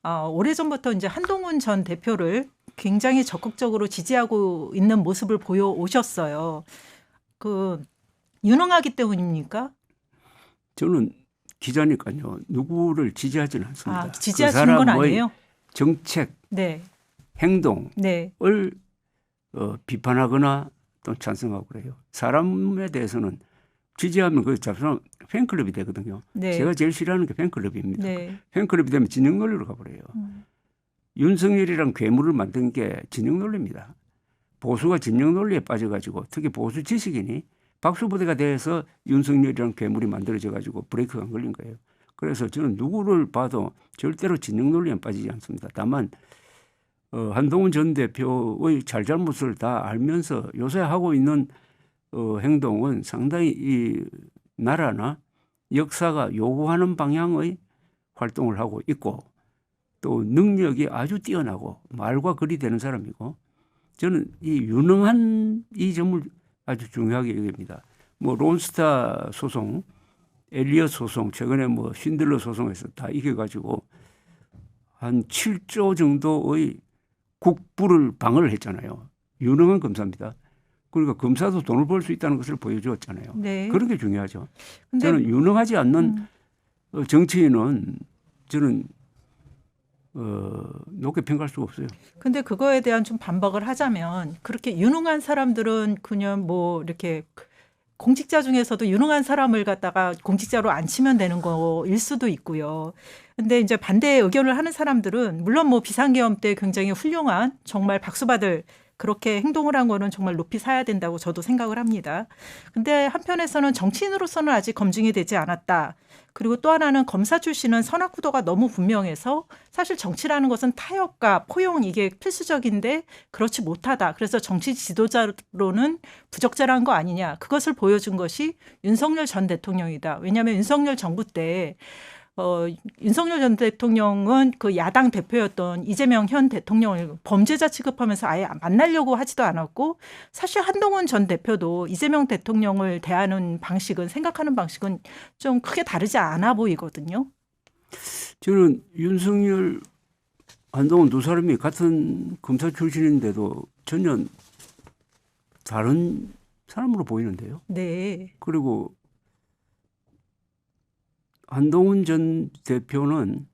오래전부터 이제 한동훈 전 대표를 굉장히 적극적으로 지지하고 있는 모습을 보여 오셨어요. 그 유능하기 때문입니까? 저는 기자니까요. 누구를 지지하지는 않습니다. 그 지지하시는 건 사람의 아니에요? 정책, 네, 행동을 네, 비판하거나 또 찬성하고 그래요. 사람에 대해서는 지지하면 그 사람 팬클럽이 되거든요. 네, 제가 제일 싫어하는 게 팬클럽입니다. 네. 팬클럽이 되면 진영 논리로 가버려요. 윤석열이랑 괴물을 만든 게 진영 논리입니다. 보수가 진영 논리에 빠져가지고 특히 보수 지식인이 박수부대가 돼서 윤석열이랑 괴물이 만들어져가지고 브레이크가 안 걸린 거예요. 그래서 저는 누구를 봐도 절대로 진영 논리에 빠지지 않습니다. 다만 한동훈 전 대표의 잘잘못을 다 알면서 요새 하고 있는 행동은 상당히 이 나라나 역사가 요구하는 방향의 활동을 하고 있고 또 능력이 아주 뛰어나고 말과 글이 되는 사람이고 저는 이 유능한 이 점을 아주 중요하게 여깁니다. 뭐 론스타 소송, 엘리엇 소송, 최근에 뭐 신들러 소송에서 다 이겨가지고 한 7조 정도의 국부를 방어를 했잖아요. 유능한 검사입니다. 그러니까 검사도 돈을 벌 수 있다는 것을 보여주었잖아요. 네. 그런 게 중요하죠. 근데 저는 유능하지 않는 정치인은 저는 높게 평가할 수가 없어요. 근데 그거에 대한 좀 반박을 하자면 그렇게 유능한 사람들은 그냥 뭐 이렇게 공직자 중에서도 유능한 사람을 갖다가 공직자로 앉히면 되는 거일 수도 있고요. 근데 이제 반대의 의견을 하는 사람들은 물론 뭐 비상계엄 때 굉장히 훌륭한 정말 박수받을 그렇게 행동을 한 거는 정말 높이 사야 된다고 저도 생각을 합니다. 근데 한편에서는 정치인으로서는 아직 검증이 되지 않았다. 그리고 또 하나는 검사 출신은 선악구도가 너무 분명해서 사실 정치라는 것은 타협과 포용 이게 필수적인데 그렇지 못하다. 그래서 정치 지도자로는 부적절한 거 아니냐. 그것을 보여준 것이 윤석열 전 대통령이다. 왜냐하면 윤석열 정부 때 윤석열 전 대통령은 그 야당 대표였던 이재명 현 대통령을 범죄자 취급하면서 아예 만나려고 하지도 않았고 사실 한동훈 전 대표도 이재명 대통령을 대하는 방식은 생각하는 방식은 좀 크게 다르지 않아 보이거든요. 저는 윤석열, 한동훈 두 사람이 같은 검사 출신인데도 전혀 다른 사람으로 보이는데요. 네. 그리고 한동훈 전 대표는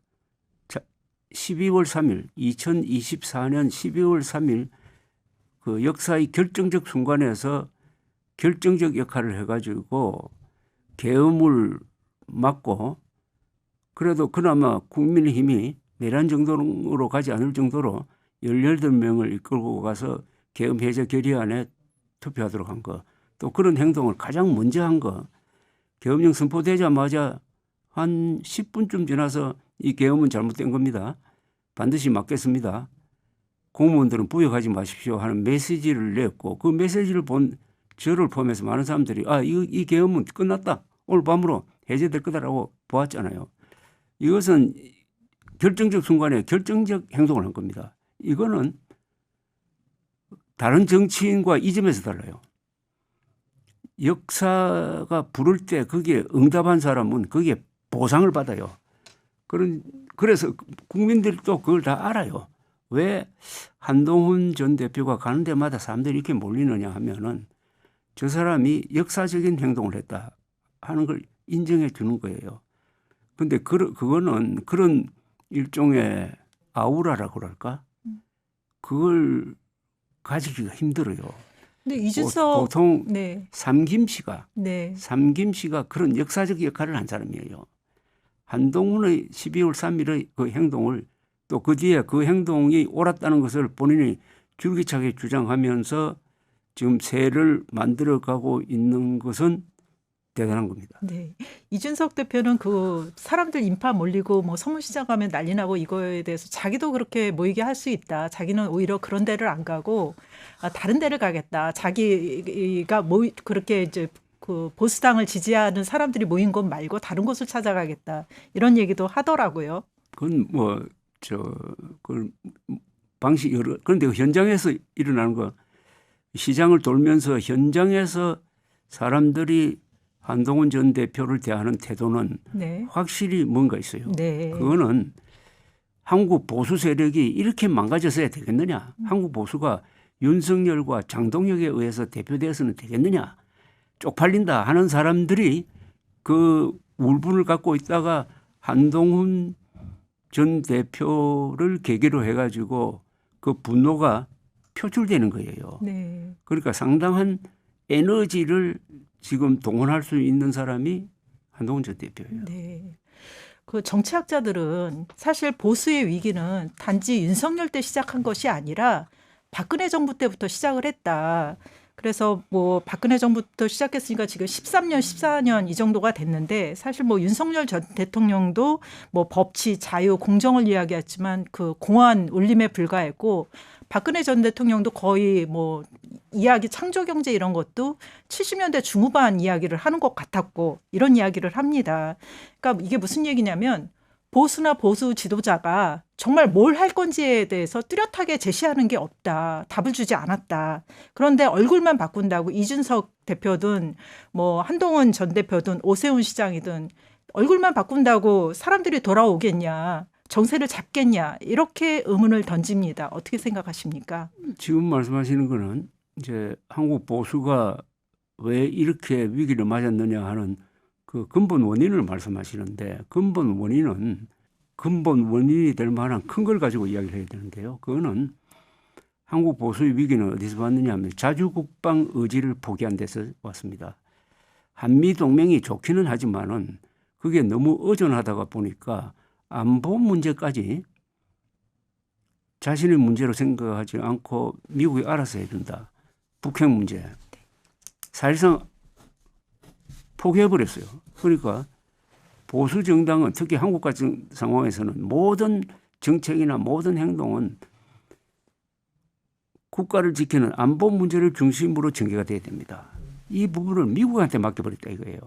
12월 3일, 2024년 12월 3일 그 역사의 결정적 순간에서 결정적 역할을 해가지고 계엄을 막고 그래도 그나마 국민의힘이 내란 정도로 가지 않을 정도로 18명을 이끌고 가서 계엄 해제 결의안에 투표하도록 한 거, 또 그런 행동을 가장 먼저 한 거, 계엄령 선포되자마자 한 10분쯤 지나서 이 계엄은 잘못된 겁니다. 반드시 막겠습니다. 공무원들은 부역하지 마십시오 하는 메시지를 냈고 그 메시지를 본 저를 포함해서 많은 사람들이 이 계엄은 끝났다. 오늘 밤으로 해제될 거다라고 보았잖아요. 이것은 결정적 순간에 결정적 행동을 한 겁니다. 이거는 다른 정치인과 이 점에서 달라요. 역사가 부를 때 거기에 응답한 사람은 거기에 보상을 받아요. 그래서 국민들도 그걸 다 알아요. 왜 한동훈 전 대표가 가는 데마다 사람들이 이렇게 몰리느냐 하면은 저 사람이 역사적인 행동을 했다 하는 걸 인정해 주는 거예요. 근데 그거는 그런 일종의 아우라라고 그럴까? 그걸 가지기가 힘들어요. 근데 이준석 보통 네. 삼김씨가 그런 역사적 역할을 한 사람이에요. 한동훈의 12월 3일의 그 행동을 또 그 뒤에 그 행동이 옳았다는 것을 본인이 줄기차게 주장하면서 지금 새를 만들어가고 있는 것은 대단한 겁니다. 네. 이준석 대표는 그 사람들 인파 몰리고 뭐 서문시장 가면 난리 나고 이거에 대해서 자기도 그렇게 모이게 할 수 있다. 자기는 오히려 그런 데를 안 가고 다른 데를 가겠다. 자기가 그렇게 이제 그 보수당을 지지하는 사람들이 모인 곳 말고 다른 곳을 찾아가겠다. 이런 얘기도 하더라고요. 그건 그 방식 그런데 현장에서 일어나는 거 시장을 돌면서 현장에서 사람들이 한동훈 전 대표를 대하는 태도는 네. 확실히 뭔가 있어요. 네. 그거는 한국 보수 세력이 이렇게 망가져서야 되겠느냐? 한국 보수가 윤석열과 장동혁에 의해서 대표되어서는 되겠느냐? 쪽팔린다 하는 사람들이 그 울분을 갖고 있다가 한동훈 전 대표를 계기로 해가지고 그 분노가 표출되는 거예요. 네. 그러니까 상당한 에너지를 지금 동원할 수 있는 사람이 한동훈 전 대표예요. 네. 그 정치학자들은 사실 보수의 위기는 단지 윤석열 때 시작한 것이 아니라 박근혜 정부 때부터 시작을 했다. 그래서 뭐 박근혜 정부부터 시작했으니까 지금 13년, 14년 이 정도가 됐는데 사실 뭐 윤석열 전 대통령도 뭐 법치, 자유, 공정을 이야기했지만 그 공안 울림에 불과했고 박근혜 전 대통령도 거의 뭐 이야기 창조 경제 이런 것도 70년대 중후반 이야기를 하는 것 같았고 이런 이야기를 합니다. 그러니까 이게 무슨 얘기냐면 보수나 보수 지도자가 정말 뭘 할 건지에 대해서 뚜렷하게 제시하는 게 없다. 답을 주지 않았다. 그런데 얼굴만 바꾼다고 이준석 대표든 뭐 한동훈 전 대표든 오세훈 시장이든 얼굴만 바꾼다고 사람들이 돌아오겠냐. 정세를 잡겠냐. 이렇게 의문을 던집니다. 어떻게 생각하십니까? 지금 말씀하시는 거는 이제 한국 보수가 왜 이렇게 위기를 맞았느냐 하는 그 근본 원인을 말씀하시는데 근본 원인이 될 만한 큰 걸 가지고 이야기를 해야 되는데요. 그거는 한국 보수의 위기는 어디서 왔느냐 하면 자주국방 의지를 포기한 데서 왔습니다. 한미 동맹이 좋기는 하지만은 그게 너무 의존하다가 보니까 안보 문제까지 자신의 문제로 생각하지 않고 미국이 알아서 해준다. 북핵 문제. 사실상 포기해버렸어요. 그러니까 보수 정당은 특히 한국 같은 상황에서는 모든 정책이나 모든 행동은 국가를 지키는 안보 문제를 중심으로 전개가 돼야 됩니다. 이 부분을 미국한테 맡겨버렸다 이거예요.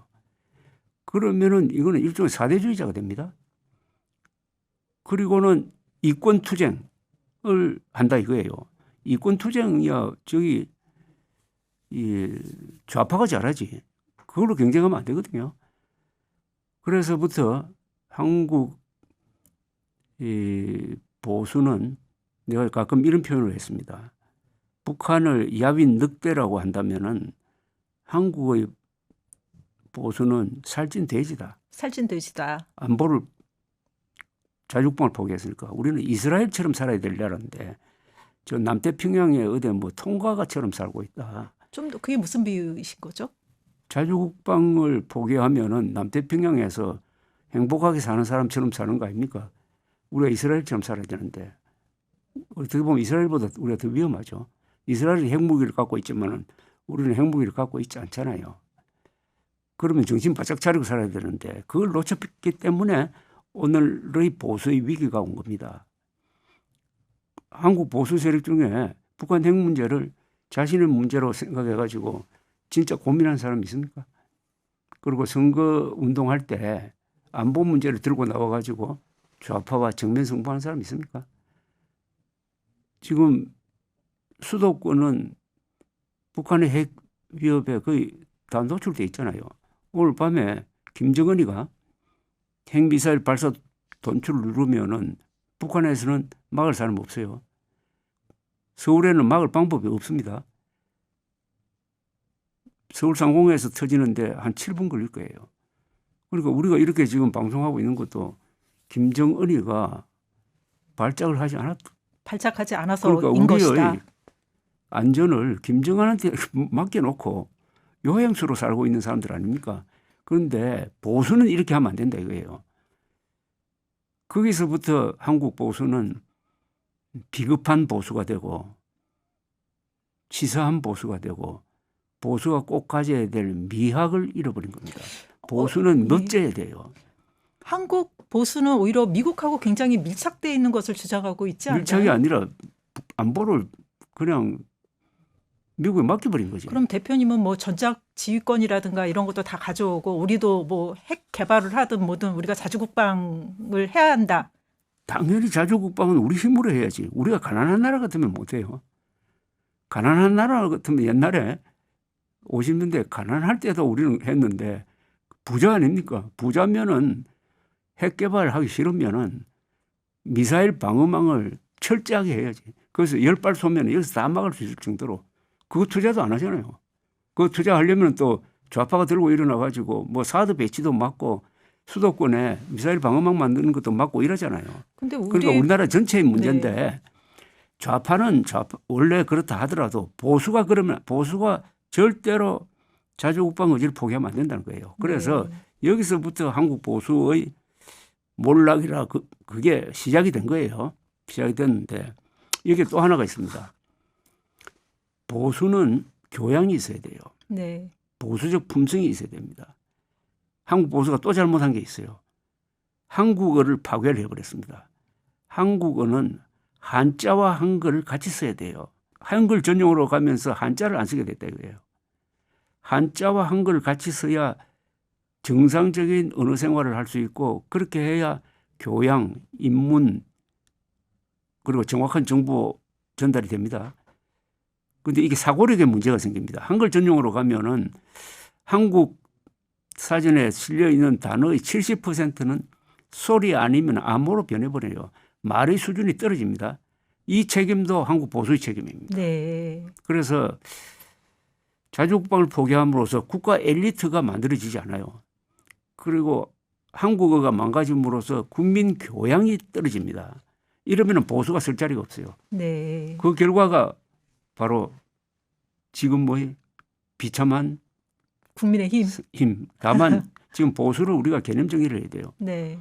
그러면은 이거는 일종의 사대주의자가 됩니다. 그리고는 이권 투쟁을 한다 이거예요. 이권 투쟁이야 저기 이 좌파가 잘하지. 그걸로 경쟁하면 안 되거든요. 그래서부터 한국 이 보수는 내가 가끔 이런 표현을 했습니다. 북한을 야윈 늑대라고 한다면은 한국의 보수는 살찐 돼지다. 살찐 돼지다. 안보를 자주국방을 포기했으니까 우리는 이스라엘처럼 살아야 될 나라인데 저 남태평양에 어디 뭐 통과가처럼 살고 있다. 좀 더 그게 무슨 비유이신 거죠? 자주국방을 포기하면은 남태평양에서 행복하게 사는 사람처럼 사는 거 아닙니까? 우리가 이스라엘처럼 살아야 되는데 어떻게 보면 이스라엘보다 우리가 더 위험하죠. 이스라엘이 핵무기를 갖고 있지만은 우리는 핵무기를 갖고 있지 않잖아요. 그러면 정신 바짝 차리고 살아야 되는데 그걸 놓쳤기 때문에 오늘의 보수의 위기가 온 겁니다. 한국 보수 세력 중에 북한 핵 문제를 자신의 문제로 생각해가지고 진짜 고민한 사람이 있습니까? 그리고 선거 운동할 때 안보 문제를 들고 나와가지고 좌파와 정면 승부하는 사람이 있습니까? 지금 수도권은 북한의 핵 위협에 거의 다 노출돼 있잖아요. 오늘 밤에 김정은이가 핵미사일 발사 돈줄을 누르면은 북한에서는 막을 사람 없어요. 서울에는 막을 방법이 없습니다. 서울 상공에서 터지는데 한 7분 걸릴 거예요. 그러니까 우리가 이렇게 지금 방송하고 있는 것도 김정은이가 발작을 하지 않았다. 발작하지 않아서인 그러니까 우리의 것이다. 안전을 김정은한테 맡겨놓고 요행수로 살고 있는 사람들 아닙니까? 그런데 보수는 이렇게 하면 안 된다 이거예요. 거기서부터 한국 보수는 비겁한 보수가 되고 치사한 보수가 되고 보수가 꼭 가져야 될 미학을 잃어버린 겁니다. 보수는 멋져야 돼요. 한국 보수는 오히려 미국하고 굉장히 밀착되어 있는 것을 주장하고 있지 않나요? 밀착이 아니라 안보를 그냥 미국에 맡겨버린 거지. 그럼 대표님은 뭐 전작 지휘권이라든가 이런 것도 다 가져오고 우리도 뭐 핵 개발을 하든 뭐든 우리가 자주국방을 해야 한다. 당연히 자주국방은 우리 힘으로 해야지. 우리가 가난한 나라 같으면 못해요. 가난한 나라 같으면 옛날에 50년대 가난할 때도 우리는 했는데 부자 아닙니까? 부자면은 핵 개발하기 싫으면은 미사일 방어망을 철저하게 해야지. 그래서 10발 쏘면 여기서 다 막을 수 있을 정도로 그거 투자도 안 하잖아요. 그거 투자하려면 또 좌파가 들고 일어나 가지고 뭐 사드 배치도 막고 수도권에 미사일 방어망 만드는 것도 막고 이러잖아요. 근데 그러니까 우리나라 전체의 문제인데 네. 좌파는 원래 그렇다 하더라도 보수가 그러면 보수가 절대로 자주국방 의지를 포기하면 안 된다는 거예요. 그래서 네. 여기서부터 한국 보수의 몰락이라 그게 시작이 된 거예요. 시작이 됐는데 여기 또 하나가 있습니다. 보수는 교양이 있어야 돼요. 네. 보수적 품성이 있어야 됩니다. 한국 보수가 또 잘못한 게 있어요. 한국어를 파괴를 해버렸습니다. 한국어는 한자와 한글을 같이 써야 돼요. 한글 전용으로 가면서 한자를 안 쓰게 됐다 이거예요. 한자와 한글을 같이 써야 정상적인 언어 생활을 할 수 있고 그렇게 해야 교양, 인문 그리고 정확한 정보 전달이 됩니다. 그런데 이게 사고력에 문제가 생깁니다. 한글 전용으로 가면은 한국 사전에 실려 있는 단어의 70%는 소리 아니면 암호로 변해버려요. 말의 수준이 떨어집니다. 이 책임도 한국 보수의 책임입니다. 네. 그래서 자주국방을 포기함으로써 국가 엘리트가 만들어지지 않아요. 그리고 한국어가 망가짐으로써 국민 교양이 떨어집니다. 이러면 보수가 쓸 자리가 없어요. 네. 그 결과가 바로 지금 비참한 국민의힘. 힘. 다만 지금 보수를 우리가 개념 정의를 해야 돼요. 네.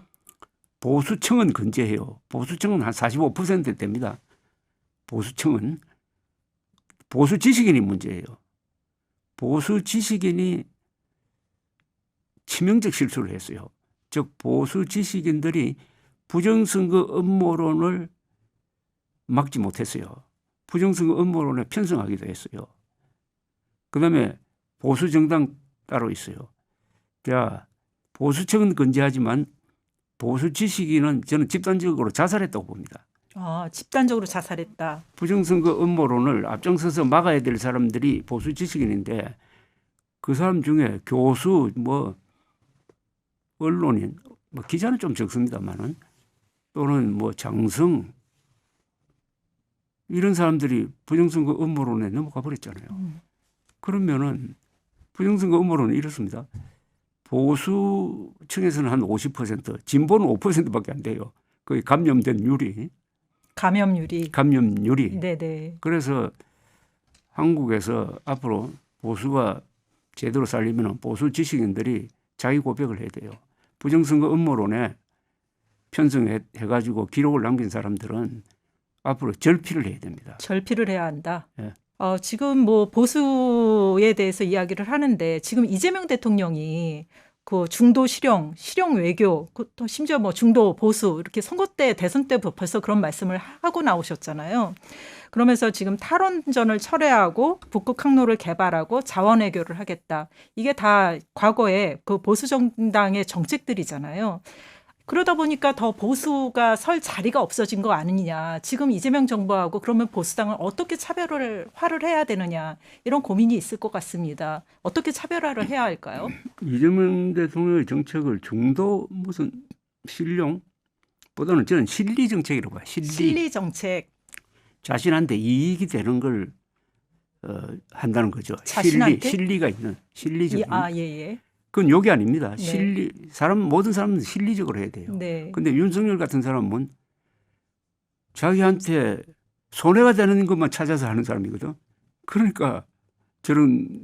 보수층은 건재해요. 보수층은 한 45% 됩니다. 보수층은. 보수 지식인이 문제예요. 보수 지식인이 치명적 실수를 했어요. 즉 보수 지식인들이 부정선거 음모론을 막지 못했어요. 부정선거 음모론에 편승하기도 했어요. 그다음에 보수 정당 따로 있어요. 자, 보수층은 건재하지만 보수 지식인은 저는 집단적으로 자살했다고 봅니다. 아, 집단적으로 자살했다. 부정선거 음모론을 앞장서서 막아야 될 사람들이 보수 지식인인데 그 사람 중에 교수, 언론인, 기자는 좀 적습니다만은 또는 장성 이런 사람들이 부정선거 음모론에 넘어가 버렸잖아요. 그러면은 부정선거 음모론은 이렇습니다. 보수층에서는 한 50%, 진보는 5%밖에 안 돼요. 거의 감염된 율이. 감염률이. 네네. 그래서 한국에서 앞으로 보수가 제대로 살리면 보수 지식인들이 자기 고백을 해야 돼요. 부정선거 음모론에 편승해가지고 기록을 남긴 사람들은 앞으로 절필을 해야 됩니다. 절필을 해야 한다. 네. 지금 보수에 대해서 이야기를 하는데 지금 이재명 대통령이 그 중도 실용 외교, 또 심지어 중도 보수 이렇게 선거 때 대선 때 벌써 그런 말씀을 하고 나오셨잖아요. 그러면서 지금 탈원전을 철회하고 북극 항로를 개발하고 자원 외교를 하겠다. 이게 다 과거에 그 보수 정당의 정책들이잖아요. 그러다 보니까 더 보수가 설 자리가 없어진 거 아니냐. 지금 이재명 정부하고 그러면 보수당을 어떻게 차별화를 해야 되느냐. 이런 고민이 있을 것 같습니다. 어떻게 차별화를 해야 할까요? 이재명 대통령의 정책을 중도 실용보다는 저는 실리 정책이라고 봐요. 실리 정책. 자신한테 이익이 되는 걸 한다는 거죠. 자신한테? 실리가 있는 실리적인. 예. 그건 욕이 아닙니다. 네. 모든 사람은 실리적으로 해야 돼요. 네. 그런데 윤석열 같은 사람은 자기한테 손해가 되는 것만 찾아서 하는 사람이거든. 그러니까 저런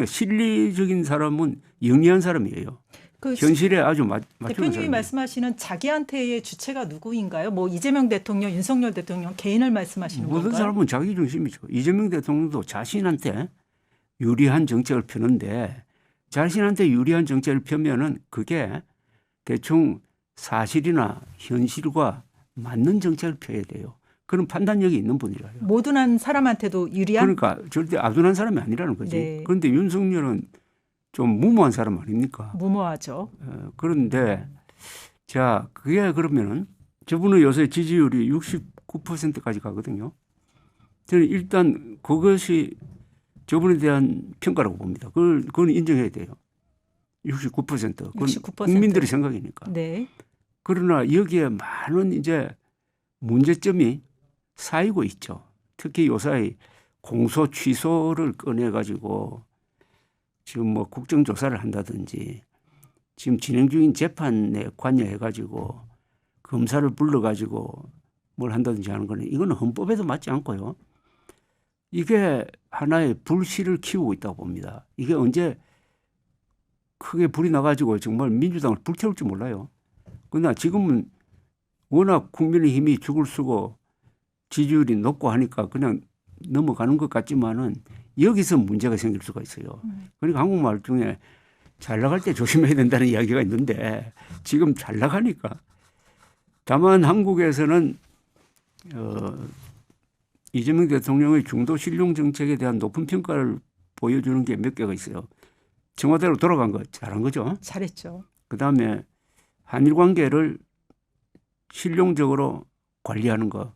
실리적인 사람은 영리한 사람이에요. 현실에 아주 맞추는 대표님이 사람이에요. 말씀하시는 자기한테의 주체가 누구인가요? 이재명 대통령, 윤석열 대통령 개인을 말씀하시는 건가요? 모든 사람은 자기 중심이죠. 이재명 대통령도 자신한테 유리한 정책을 펴는데 자신한테 유리한 정책을 펴면은 그게 대충 사실이나 현실과 맞는 정책을 펴야 돼요. 그런 판단력이 있는 분이라요. 모든 한 사람한테도 유리한? 그러니까 절대 아둔한 사람이 아니라는 거지. 네. 그런데 윤석열은 좀 무모한 사람 아닙니까? 무모하죠. 그런데 자, 그게 그러면은 저분은 요새 지지율이 69%까지 가거든요. 저는 일단 그것이 저분에 대한 평가라고 봅니다. 그건 인정해야 돼요. 69%. 그건 69%. 국민들의 생각이니까. 네. 그러나 여기에 많은 이제 문제점이 쌓이고 있죠. 특히 요사이 공소 취소를 꺼내 가지고 지금 뭐 국정조사를 한다든지 지금 진행 중인 재판에 관여해 가지고 검사를 불러 가지고 뭘 한다든지 하는 거는 이거는 헌법에도 맞지 않고요. 이게 하나의 불씨를 키우고 있다고 봅니다. 이게 언제 크게 불이 나가지고 정말 민주당을 불태울지 몰라요. 그러나 지금은 워낙 국민의힘이 죽을 쓰고 지지율이 높고 하니까 그냥 넘어가는 것 같지만은 여기서 문제가 생길 수가 있어요. 그러니까 한국말 중에 잘 나갈 때 조심해야 된다는 이야기가 있는데 지금 잘 나가니까. 다만 한국에서는 이재명 대통령의 중도 신용 정책에 대한 높은 평가를 보여주는 게 몇 개가 있어요. 청와대로 돌아간 거 잘한 거죠. 잘했죠. 그다음에 한일 관계를 실용적으로 관리하는 거,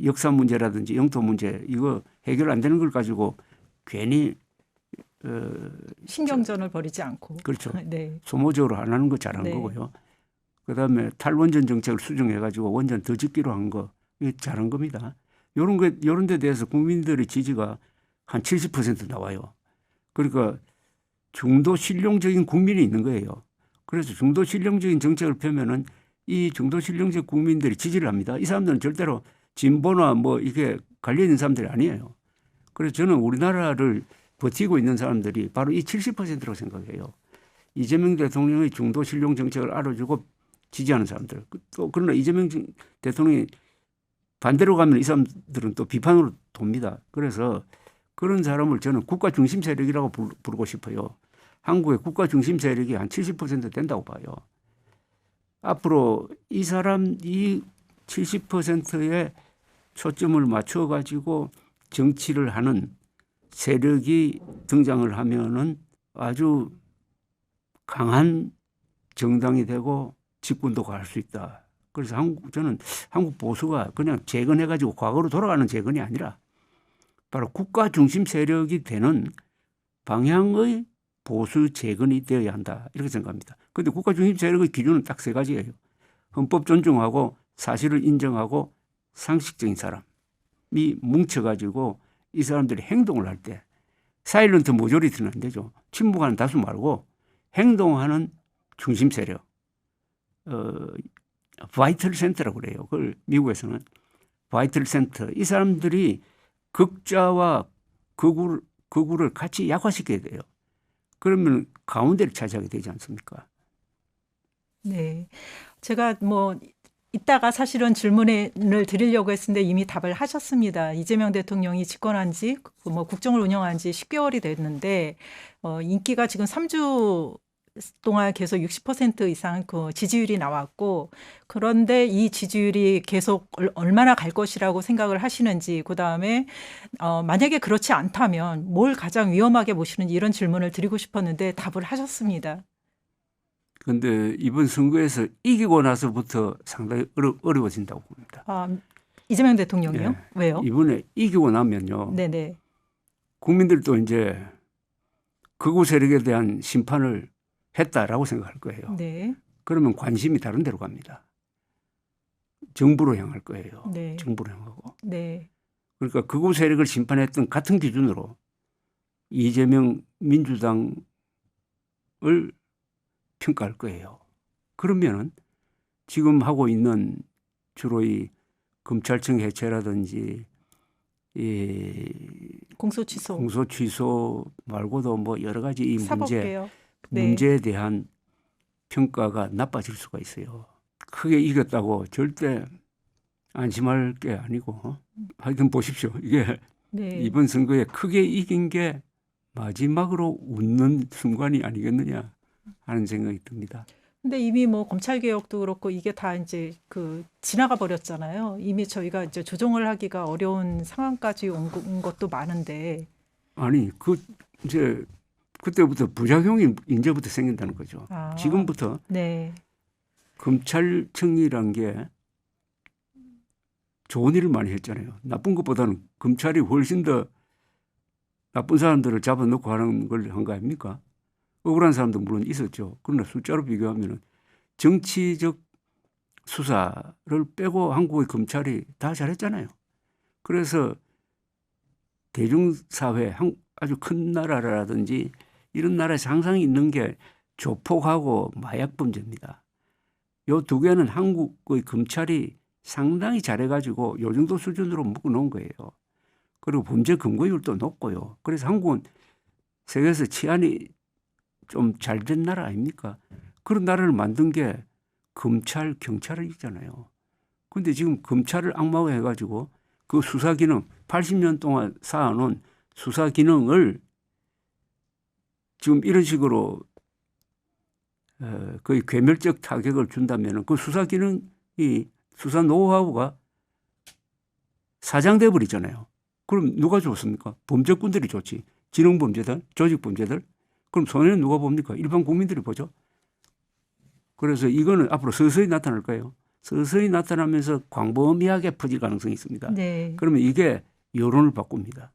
역사 문제라든지 영토 문제 이거 해결 안 되는 걸 가지고 괜히 신경전을 벌이지 않고. 그렇죠. 네. 소모적으로 안 하는 거 잘한 네. 거고요. 그다음에 탈원전 정책을 수정해가지고 원전 더 짓기로 한 거 이게 잘한 겁니다. 이런 데 대해서 국민들의 지지가 한 70% 나와요. 그러니까 중도 실용적인 국민이 있는 거예요. 그래서 중도 실용적인 정책을 펴면은 이 중도 실용적 국민들이 지지를 합니다. 이 사람들은 절대로 진보나 뭐 이게 관련 있는 사람들이 아니에요. 그래서 저는 우리나라를 버티고 있는 사람들이 바로 이 70%라고 생각해요. 이재명 대통령의 중도 실용 정책을 알아주고 지지하는 사람들. 또 그러나 이재명 대통령이 반대로 가면 이 사람들은 또 비판으로 돕니다. 그래서 그런 사람을 저는 국가 중심 세력이라고 부르고 싶어요. 한국의 국가 중심 세력이 한 70% 된다고 봐요. 앞으로 이 70%의 초점을 맞춰 가지고 정치를 하는 세력이 등장을 하면은 아주 강한 정당이 되고 집권도 갈 수 있다. 그래서 저는 한국 보수가 그냥 재건해 가지고 과거로 돌아가는 재건이 아니라 바로 국가 중심 세력이 되는 방향의 보수 재건이 되어야 한다. 이렇게 생각합니다. 그런데 국가 중심 세력의 기준은 딱 세 가지예요. 헌법 존중하고 사실을 인정하고 상식적인 사람이 뭉쳐가지고 이 사람들이 행동을 할 때 사일런트 모조리티는 안 되죠. 침묵하는 다수 말고 행동하는 중심 세력. 바이털 센터라고 그래요. 그걸 미국에서는 바이털 센터. 이 사람들이 극좌와 극우를 같이 약화시켜야 돼요. 그러면 가운데를 차지하게 되지 않습니까? 네. 제가 뭐 이따가 사실은 질문을 드리려고 했는데 이미 답을 하셨습니다. 이재명 대통령이 집권한 지, 뭐 국정을 운영한 지 10개월이 됐는데, 인기가 지금 3주 동안 계속 60% 이상 그 지지율이 나왔고, 그런데 이 지지율이 계속 얼마나 갈 것이라고 생각을 하시는지, 그 다음에 만약에 그렇지 않다면 뭘 가장 위험하게 보시는지 이런 질문을 드리고 싶었는데 답을 하셨습니다. 그런데 이번 선거에서 이기고 나서부터 상당히 어려워진다고 봅니다. 이재명 대통령이요? 네. 왜요? 이번에 이기고 나면요. 네네. 국민들도 이제 극우 세력에 대한 심판을 했다라고 생각할 거예요. 네. 그러면 관심이 다른 데로 갑니다. 정부로 향할 거예요. 네. 정부로 향하고. 네. 그러니까 극우 세력을 심판했던 같은 기준으로 이재명 민주당을 평가할 거예요. 그러면은 지금 하고 있는 주로 이 검찰청 해체라든지 이 공소 취소. 공소 취소 말고도 뭐 여러 가지 이 사법개혁. 네. 문제에 대한 평가가 나빠질 수가 있어요. 크게 이겼다고 절대 안심할 게 아니고 하여튼 보십시오. 이게 네. 이번 선거에 크게 이긴 게 마지막으로 웃는 순간이 아니겠느냐 하는 생각이 듭니다. 근데 이미 뭐 검찰 개혁도 그렇고 이게 다 이제 그 지나가 버렸잖아요. 이미 저희가 이제 조정을 하기가 어려운 상황까지 온 것도 많은데. 아니 이제 그때부터 부작용이 이제부터 생긴다는 거죠. 지금부터 네. 검찰청이란 게 좋은 일을 많이 했잖아요. 나쁜 것보다는 검찰이 훨씬 더 나쁜 사람들을 잡아놓고 하는 걸 한 거 아닙니까? 억울한 사람도 물론 있었죠. 그러나 숫자로 비교하면 정치적 수사를 빼고 한국의 검찰이 다 잘했잖아요. 그래서 대중사회, 아주 큰 나라라든지 이런 나라에서 항상 있는 게 조폭하고 마약 범죄입니다. 요 두 개는 한국의 검찰이 상당히 잘해가지고 요 정도 수준으로 묶어놓은 거예요. 그리고 범죄 검거율도 높고요. 그래서 한국은 세계에서 치안이 좀 잘된 나라 아닙니까? 그런 나라를 만든 게 검찰, 경찰이잖아요. 그런데 지금 검찰을 악마화 해가지고 그 수사 기능, 80년 동안 쌓아놓은 수사 기능을 지금 이런 식으로 거의 괴멸적 타격을 준다면 그 수사 기능이, 수사 노하우가 사장돼 버리잖아요. 그럼 누가 좋습니까? 범죄꾼들이 좋지. 지능범죄들, 조직범죄들. 그럼 손해는 누가 봅니까? 일반 국민들이 보죠. 그래서 이거는 앞으로 서서히 나타날 거예요. 서서히 나타나면서 광범위하게 퍼질 가능성이 있습니다. 네. 그러면 이게 여론을 바꿉니다.